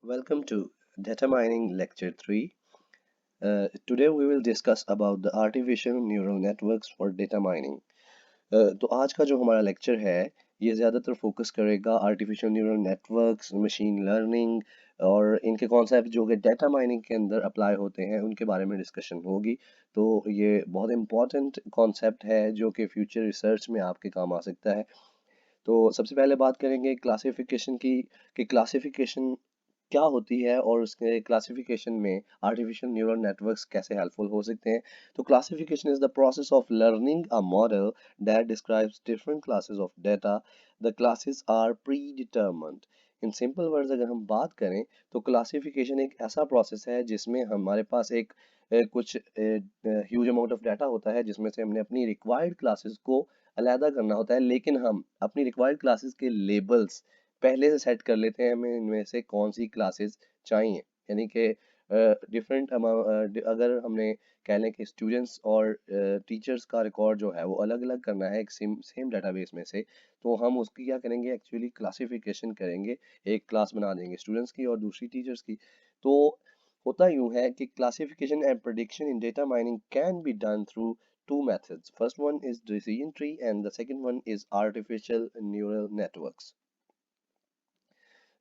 Welcome to Data Mining Lecture 3. Today we will discuss about the artificial neural networks for data mining. तो आज का जो हमारा lecture है ये ज़्यादातर फोकस करेगा artificial neural networks, machine learning और इनके कॉन्सेप्ट जो कि डेटा माइनिंग के अंदर अप्लाई होते हैं उनके बारे में डिस्कशन होगी। तो ये बहुत इंपॉर्टेंट कॉन्सेप्ट है जो कि फ्यूचर रिसर्च में आपके काम आ सकता है। तो सबसे पहले बात करेंगे क्लासिफिकेशन की कि क्लासिफिकेशन क्या होती है और उसके क्लासिफिकेशन में आर्टिफिशियल न्यूरल नेटवर्क्स कैसे हेल्पफुल हो सकते हैं। तो classification is the process of learning a model that describes different classes of data. The classes are predetermined. In simple words अगर हम बात करें तो क्लासिफिकेशन एक ऐसा प्रोसेस है जिसमें हमारे पास एक कुछ ह्यूज अमाउंट ऑफ डाटा होता है जिसमें से हमने अपनी रिक्वायर्ड क्लासेस को अलहदा करना होता है, लेकिन हम अपनी रिक्वायर्ड क्लासेस के लेबल्स पहले से सेट कर लेते हैं हमें इनमें से कौन सी क्लासेस चाहिए। यानी कि डिफरेंट अगर हमने कह लें कि स्टूडेंट्स और टीचर्स का रिकॉर्ड जो है वो अलग अलग करना है एक सेम सेम डेटाबेस में से, तो हम उसकी क्या करेंगे, एक्चुअली क्लासिफिकेशन करेंगे। एक क्लास बना देंगे स्टूडेंट्स की और दूसरी टीचर्स की। तो होता यूं है कि classification and prediction in data mining can be done through two methods. First one is decision tree and the second one is artificial neural networks.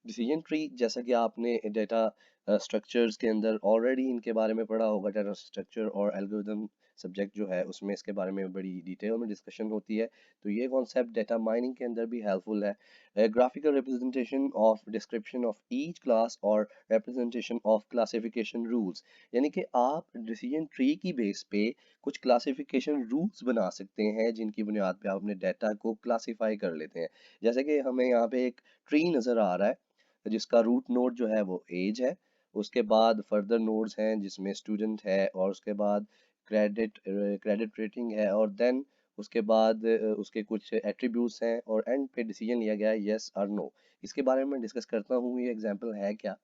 Decision tree, जैसा कि आपने डेटा स्ट्रक्चर्स के अंदर ऑलरेडी इनके बारे में पढ़ा होगा, डेटा स्ट्रक्चर और एल्गोरिदम सब्जेक्ट जो है उसमें इसके बारे में बड़ी डिटेल में डिस्कशन होती है। तो ये कॉन्सेप्ट डेटा माइनिंग के अंदर भी हेल्पफुल है। Graphical representation of description of each class और रिप्रेजेंटेशन ऑफ क्लासिफिकेशन रूल्स। यानी कि आप डिसीजन ट्री की बेस पे कुछ क्लासिफिकेशन रूल्स बना सकते हैं जिनकी बुनियाद पे आप अपने डाटा को क्लासिफाई कर लेते हैं। जैसे कि हमें यहाँ पे एक ट्री नज़र आ रहा है जिसका रूट नोड जो है वो एज है। उसके बाद फर्दर नोड्स हैं जिसमें स्टूडेंट है और उसके बाद क्रेडिट रेटिंग है और देन उसके बाद उसके कुछ एट्रीब्यूट्स हैं और एंड पे डिसीजन लिया गया है यस और नो। इसके बारे में डिस्कस करता हूँ, ये एग्जांपल है क्या।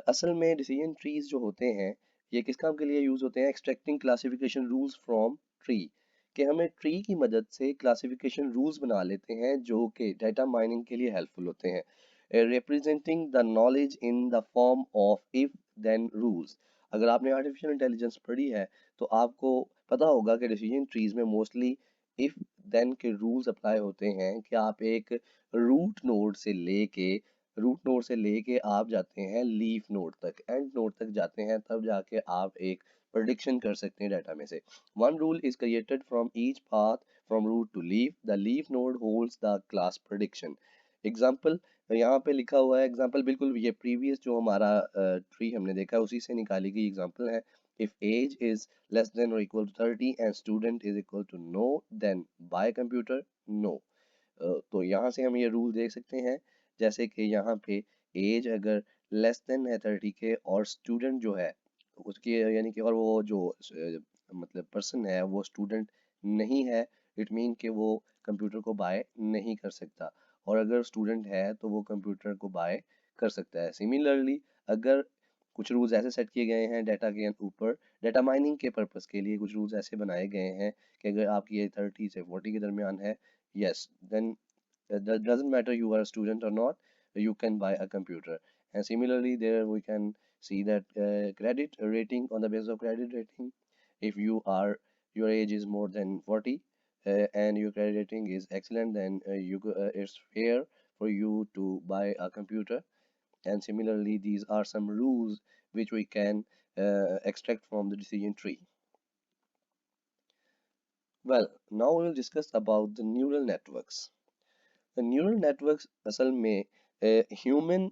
असल में डिसीजन ट्रीज जो होते हैं ये किस काम के लिए यूज होते हैं, extracting classification rules from tree. कि हमें ट्री की मदद से क्लासिफिकेशन रूल्स बना लेते हैं जो कि डाटा माइनिंग के लिए हेल्पफुल होते हैं। Representing the knowledge in the form of if then rules. अगर आपने आर्टिफिशियल इंटेलिजेंस पढ़ी है तो आपको पता होगा कि डिसीजन ट्रीज में मोस्टली इफ देन के रूल्स अप्लाई होते हैं कि आप एक रूट नोड से लेके आप जाते हैं लीफ नोड तक, एंड नोड तक जाते हैं, तब जाके आप एक प्रेडिक्शन कर सकते हैं डाटा में से। One rule is created from each path from root to leaf. The leaf node holds the class prediction. Example यहाँ पे लिखा हुआ है, एग्जाम्पल बिल्कुल ये प्रीवियस जो हमारा ट्री हमने देखा है उसी से निकाली गई एग्जाम्पल है। If age is less than और equal to 30 and student is equal to no, then buy computer no. तो यहाँ से हम ये रूल देख सकते हैं, जैसे कि यहाँ पे एज अगर लेस देन है 30 के और स्टूडेंट जो है उसके यानी कि और वो जो मतलब पर्सन है वो स्टूडेंट नहीं है, इट मीन कि वो कंप्यूटर को बाय नहीं कर सकता। और अगर स्टूडेंट है तो वो कंप्यूटर को बाय कर सकता है। सिमिलरली अगर कुछ रूल्स ऐसे सेट किए गए हैं डाटा के ऊपर, डाटा माइनिंग के पर्पस के लिए कुछ रूल्स ऐसे बनाए गए हैं कि अगर आपकी एज 30 से 40 के दरमियान है, yes, then that doesn't matter you are a student or not, you can buy a computer. And similarly there we can see that credit rating, on the basis of credit rating, if your age is more than 40 and your credit rating is excellent, then it's fair for you to buy a computer. And similarly these are some rules which we can extract from the decision tree. Well, now we will discuss about the neural networks. Neural networks असल में human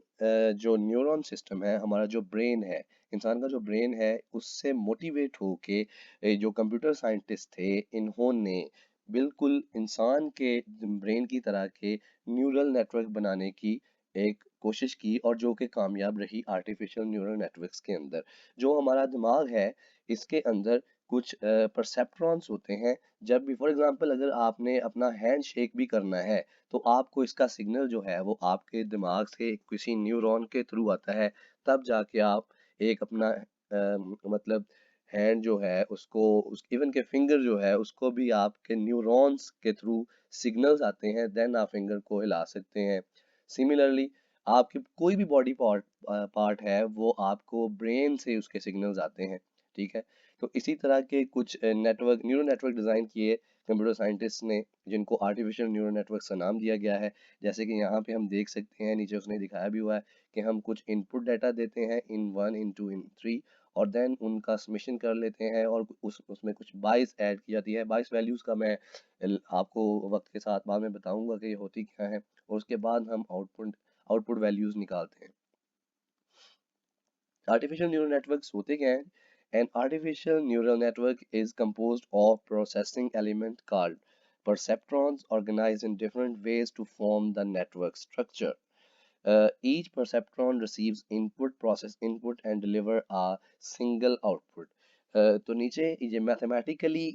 जो neuron system है, हमारा जो brain है, इंसान का जो ब्रेन है उससे मोटिवेट होके जो कंप्यूटर साइंटिस्ट थे इन्होंने बिल्कुल इंसान के ब्रेन की तरह के न्यूरल नेटवर्क बनाने की एक कोशिश की और जो कि कामयाब रही आर्टिफिशियल न्यूरल नेटवर्क्स के अंदर। जो हमारा दिमाग है इसके अंदर कुछ परसेप्ट्रॉन्स होते हैं। जब भी फॉर एग्जांपल अगर आपने अपना हैंड शेक भी करना है तो आपको इसका सिग्नल जो है वो आपके दिमाग से किसी न्यूरॉन के थ्रू आता है, तब जाके आप एक अपना मतलब हैंड जो है उसको उस इवन के फिंगर जो है उसको भी आपके न्यूरॉन्स के थ्रू सिग्नल्स आते हैं, देन आप फिंगर को हिला सकते हैं। सिमिलरली आपके कोई भी बॉडी पार्ट पार्ट है वो आपको ब्रेन से उसके सिग्नल्स आते हैं, ठीक है। तो इसी तरह के कुछ नेटवर्क न्यूरल नेटवर्क डिज़ाइन किए कंप्यूटर साइंटिस्ट ने, जिनको आर्टिफिशियल न्यूरल नेटवर्क का नाम दिया गया है। जैसे कि यहाँ पे हम देख सकते हैं, नीचे उसने दिखाया भी हुआ है कि हम कुछ इनपुट डाटा देते हैं इन 1 इन 2 इन 3, और देन उनका सबमिशन कर लेते हैं, और उसमें कुछ बाइस ऐड की जाती है। बाइस वैल्यूज़ का मैं आपको वक्त के साथ बाद में बताऊंगा कि ये होती क्या है, और उसके बाद हम आउटपुट वैल्यूज निकालते हैं। आर्टिफिशियल न्यूरल नेटवर्क्स होते क्या हैं? An artificial neural network is composed of processing element called perceptrons organized in different ways to form the network structure. Each perceptron receives input, process input and deliver a single output. तो नीचे ये mathematically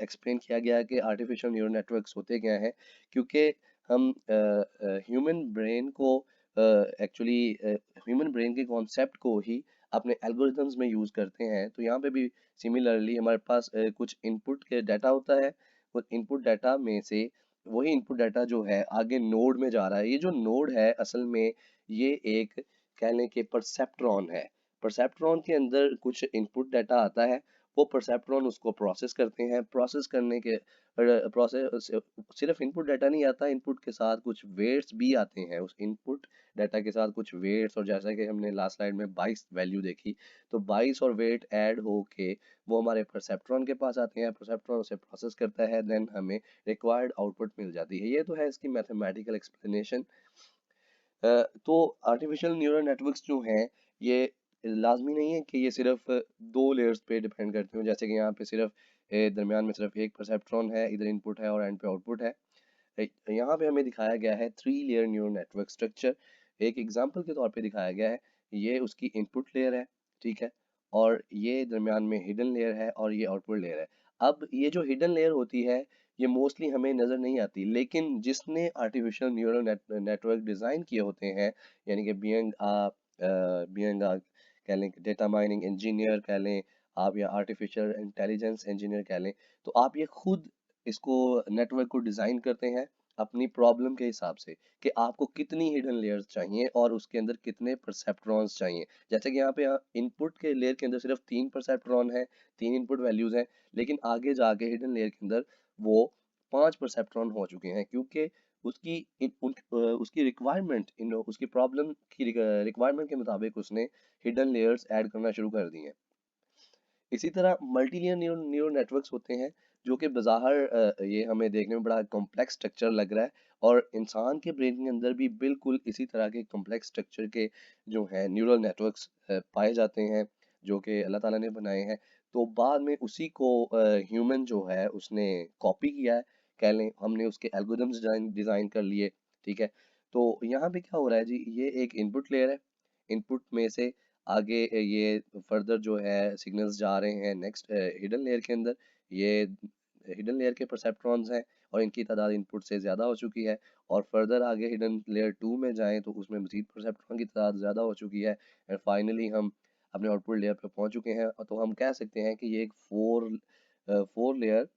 explain किया गया है कि artificial neural networks होते क्या हैं, क्योंकि हम ह्यूमन ब्रेन को एक्चुअली ह्यूमन ब्रेन के कॉन्सेप्ट को ही अपने एल्गोरिथम्स में यूज़ करते हैं। तो यहाँ पे भी सिमिलरली हमारे पास कुछ इनपुट के डाटा होता है, उस इनपुट डाटा में से वही इनपुट डाटा जो है आगे नोड में जा रहा है। ये जो नोड है असल में ये एक कह लें कि परसेप्ट्रॉन है। परसेप्ट्रॉन के अंदर कुछ इनपुट डाटा आता है, वो परसेप्ट्रॉन उसको प्रोसेस करते हैं। प्रोसेस करने के प्रोसेस सिर्फ इनपुट डाटा नहीं आता, इनपुट के साथ कुछ वेट्स भी आते हैं। उस इनपुट डाटा के साथ कुछ वेट्स, और जैसा कि हमने लास्ट स्लाइड में 22 वैल्यू देखी, तो 22 और वेट ऐड होके वो हमारे परसेप्ट्रॉन के पास आते हैं। परसेप्ट्रॉन उसे प्रोसेस करता है, देन हमें रिक्वायर्ड आउटपुट मिल जाती है। ये तो है इसकी मैथमेटिकल एक्सप्लेनेशन। तो आर्टिफिशियल न्यूरल नेटवर्क्स जो हैं ये लाजमी नहीं है कि ये सिर्फ दो लेयर्स पे डिपेंड करते हो। जैसे कि यहाँ पे सिर्फ दरमियान में सिर्फ एक परसेप्ट्रॉन है, इधर इनपुट है और एंड पे आउटपुट है। यहाँ पे हमें दिखाया गया है 3 लेयर न्यूरल नेटवर्क स्ट्रक्चर। एक एग्जांपल के तौर पे दिखाया गया है, ये उसकी इनपुट लेयर है, ठीक है, और ये दरमियान में हिडन लेयर है और ये आउटपुट लेयर है। अब ये जो हिडन लेयर होती है ये मोस्टली हमें नज़र नहीं आती, लेकिन जिसने आर्टिफिशियल न्यूरल नेटवर्क डिज़ाइन किए होते हैं, यानी कि बीइंग कह लें, डेटा माइनिंग इंजीनियर कह लें आप, या आर्टिफिशियल इंटेलिजेंस इंजीनियर कह लें, तो आप ये खुद इसको नेटवर्क को डिज़ाइन करते हैं अपनी प्रॉब्लम के हिसाब से कि आपको कितनी हिडन लेयर्स चाहिए और उसके अंदर कितने परसेप्ट्रॉन्स चाहिए। जैसे कि यहाँ पे इनपुट के लेयर के अंदर सिर्फ 3 परसेप्ट्रॉन है, 3 इनपुट वैल्यूज हैं, लेकिन आगे जाके हिडन लेयर के अंदर वो 5 परसेप्ट्रॉन हो चुके हैं, क्योंकि उसकी रिक्वायरमेंट इन उसकी प्रॉब्लम की रिक्वायरमेंट के मुताबिक उसने हिडन लेयर्स ऐड करना शुरू कर दी हैं। इसी तरह मल्टीलियर न्यूरल नेटवर्क्स होते हैं, जो कि बज़ाहिर ये हमें देखने में बड़ा कॉम्प्लेक्स स्ट्रक्चर लग रहा है, और इंसान के ब्रेन के अंदर भी बिल्कुल इसी तरह के कॉम्प्लेक्स स्ट्रक्चर के जो हैं न्यूरल नेटवर्क्स पाए जाते हैं, जो कि अल्लाह ताला ने बनाए हैं। तो बाद में उसी को ह्यूमन जो है उसने कॉपी किया है, कह लें हमने उसके एल्गोरिथम्स डिज़ाइन कर लिए, ठीक है। तो यहाँ पे क्या हो रहा है जी, ये एक इनपुट लेयर है, इनपुट में से आगे ये फर्दर जो है सिग्नल्स जा रहे हैं नेक्स्ट हिडन लेयर के अंदर। ये हिडन लेयर के परसेप्ट्रॉन्स हैं और इनकी तादाद इनपुट से ज़्यादा हो चुकी है, और फर्दर आगे हिडन लेयर 2 में जाएं तो उसमें मजीद परसेप्ट्रॉन की तादाद ज़्यादा हो चुकी है, एंड फाइनली हम अपने आउटपुट लेयर पे पहुंच चुके हैं। तो हम कह सकते हैं कि ये एक फोर लेयर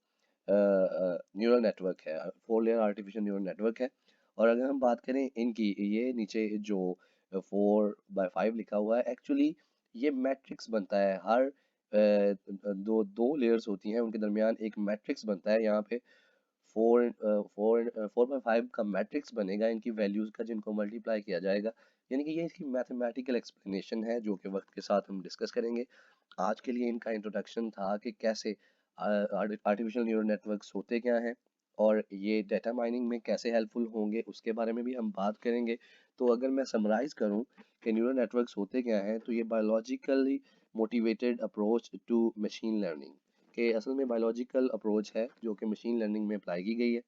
न्यूरल नेटवर्क है, 4 लेयर आर्टिफिशियल न्यूरल नेटवर्क है। और अगर हम बात करें इनकी, ये नीचे जो 4x5 लिखा हुआ है, एक्चुअली ये मैट्रिक्स बनता है। हर दो दो लेयर्स होती हैं, उनके दरमियान एक मैट्रिक्स बनता है। यहाँ पे 4x5 का मैट्रिक्स बनेगा इनकी वैल्यूज़ का, जिनको मल्टीप्लाई किया जाएगा। यानी कि ये इसकी मैथमेटिकल एक्सप्लेनेशन है, जो कि वक्त के साथ हम डिस्कस करेंगे। आज के लिए इनका इंट्रोडक्शन था कि कैसे आर्टिफिशियल न्यूरल नेटवर्क्स होते क्या हैं, और ये डेटा माइनिंग में कैसे हेल्पफुल होंगे, उसके बारे में भी हम बात करेंगे। तो अगर मैं समराइज़ करूं कि न्यूरल नेटवर्क्स होते क्या हैं, तो ये biologically motivated approach to machine learning के असल में बायोलॉजिकल अप्रोच है, जो कि मशीन लर्निंग में अप्लाई की गई है।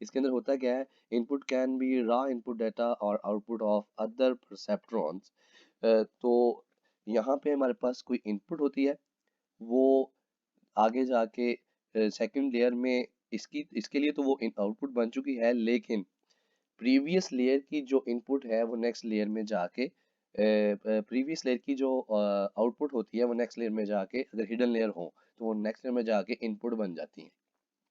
इसके अंदर होता क्या है, input can be raw input data और आउटपुट ऑफ अदर परसेप्ट्रॉन्स। तो यहाँ पे हमारे पास कोई इनपुट होती है, वो आगे जाके सेकंड लेयर में इसकी इसके लिए तो वो आउटपुट बन चुकी है, लेकिन प्रीवियस लेयर की जो इनपुट है वो नेक्स्ट लेयर में जाके प्रीवियस लेयर की जो आउटपुट होती है वो नेक्स्ट लेयर में जाके, अगर हिडन लेयर हो तो वो नेक्स्ट लेयर में जाके इनपुट बन जाती है,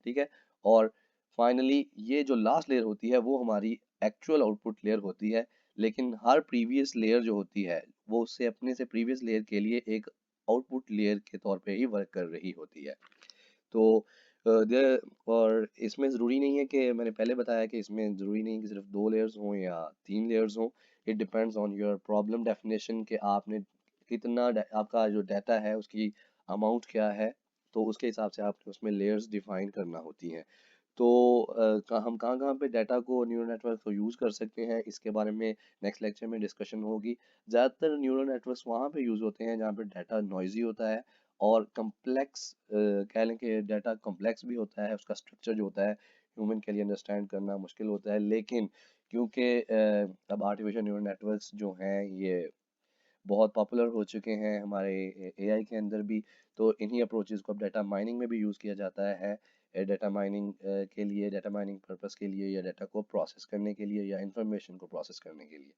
ठीक है। और फाइनली ये जो लास्ट लेयर होती है वो हमारी एक्चुअल आउटपुट लेयर होती है, लेकिन हर प्रीवियस लेयर जो होती है वो उससे अपने से प्रीवियस लेयर के लिए एक आउटपुट लेयर के तौर पे ही वर्क कर रही होती है। तो और इसमें ज़रूरी नहीं है कि मैंने पहले बताया कि इसमें ज़रूरी नहीं कि सिर्फ 2 लेयर्स हों या 3 लेयर्स हों। It depends on your problem definition कि आपने कितना आपका जो डाटा है उसकी अमाउंट क्या है, तो उसके हिसाब से आपने उसमें लेयर्स डिफाइन करना होती हैं। तो हम कहाँ कहाँ पे डाटा को न्यूरल नेटवर्क को यूज़ कर सकते हैं, इसके बारे में नेक्स्ट लेक्चर में डिस्कशन होगी। ज़्यादातर न्यूरल नेटवर्क्स वहाँ पे यूज़ होते हैं जहाँ पे डाटा नॉइजी होता है और कम्प्लेक्स कह लें कि डाटा कम्प्लेक्स भी होता है, उसका स्ट्रक्चर जो होता है ह्यूमन के लिए अंडरस्टैंड करना मुश्किल होता है। लेकिन क्योंकि अब आर्टिफिशियल न्यूरल नेटवर्क्स जो हैं ये बहुत पॉपुलर हो चुके हैं हमारे एआई के अंदर भी, तो इन्हीं अप्रोचेस को अब डाटा माइनिंग में भी यूज़ किया जाता है। डाटा माइनिंग के लिए, डाटा माइनिंग पर्पस के लिए, या डाटा को प्रोसेस करने के लिए, या इंफॉर्मेशन को प्रोसेस करने के लिए।